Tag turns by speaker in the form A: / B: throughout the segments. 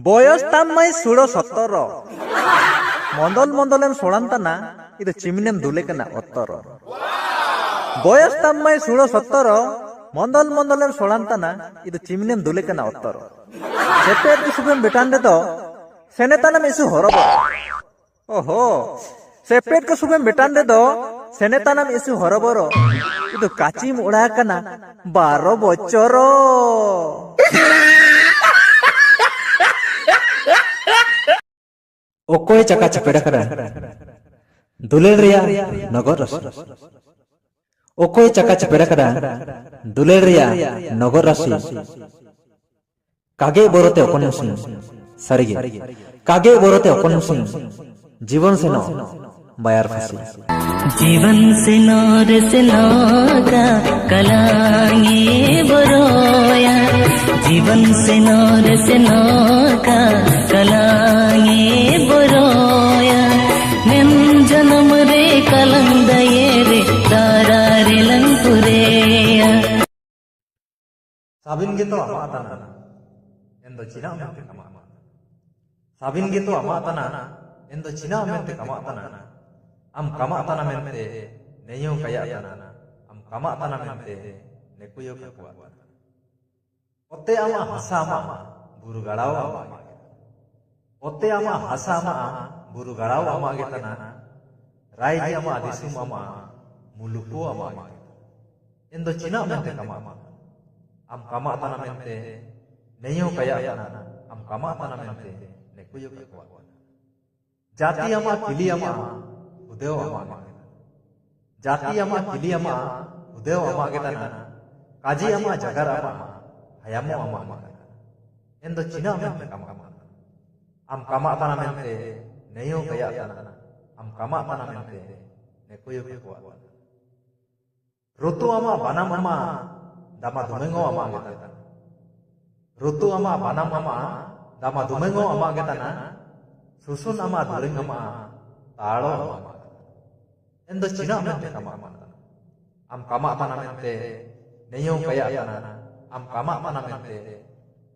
A: বয়স তাম্মাই সুড়ো 17 মন্দল মন্দলেম সোড়ান্তানা ಇದು ಚಿಮಿನೆಂ ದುಲೆಕನ ಒತ್ತರ বয়স তাম্মাই সুড়ো 17 মন্দল মন্দলেম সোড়ান্তানা ಇದು ಚಿಮಿನೆಂ ದುಲೆಕನ ಒತ್ತರ সেপেট সুবেম বেটান্ডে তো সেনেতানাম ইসু হরব ওহো সেপেট কে সুবেম বেটান্ডে তো সেনেতানাম ইসু হরবর ಇದು কাচিম উড়াকানা 12 বছর
B: Okoy caka cepeda kada dulel ria nogor rasi okoy caka cepeda kada dulel ria nogor rasi kage borote okonem sing sarige kage borote okonem sing जीवन से नो bayar fasi
C: जीवन से का कलांगे बरोया जीवन से का कलांगे बरोया निम जन्म रे कलंदये रे तारा रे लंपुरेया
A: साबिन gitu amatana endo Cina mente kamata sabin gitu amatana endo Cina mente kamatana am kamatana mente neyo kayatana am kamatana mente nekuyo kakuat otte ama hasama buru garau ama otte ama hasama buru garau ama getana raiji ama disum ama mulupu ama endo Cina mente kamata am kamatana mente neyo kayatana am kamatana mente nekuyo kakuat jati ama kili ama udeo ama jati ama kili ama udeo ama getana kaji ama jagar ama hayamu ama endo Cina mente kamata am kamatana mente neyo kayatana am kamatana mente nekuyo kakuat rutu ama banam ama dama dumengo ama getana rutu ama banam ama dama dumengo ama getana susun ama during ama talo ama endo Cina mente kamata am kamatana mente neyo kayatana am kamatana mente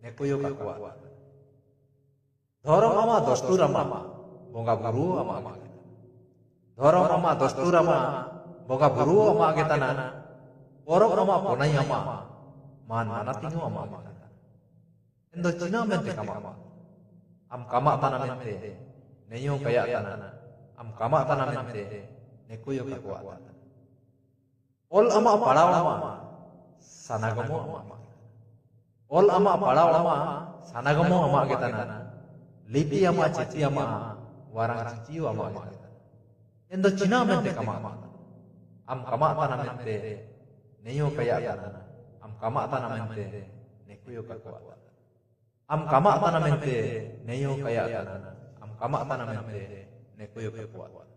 A: nekuyo kakuat dhorom ama dostur ama bonga buru ama dhorom ama dostur ama bonga buru ama getana porok ama ponai ama man manatingo ama endo Cina mente kamata am kamatana mente neyo kayatana am kamatana mente nekuyo kakuat ol ama palaw ama sanagamo ama ol ama palaw ama sanagamo ama getana lipi ama cici ama warang cicio ama endo Cina mente kamata am kamatana mente neyo kayatana am kamatana mente nekuyo kakuat am kamatana mente neyo kayatana am kamatana mente nekuyo kakuat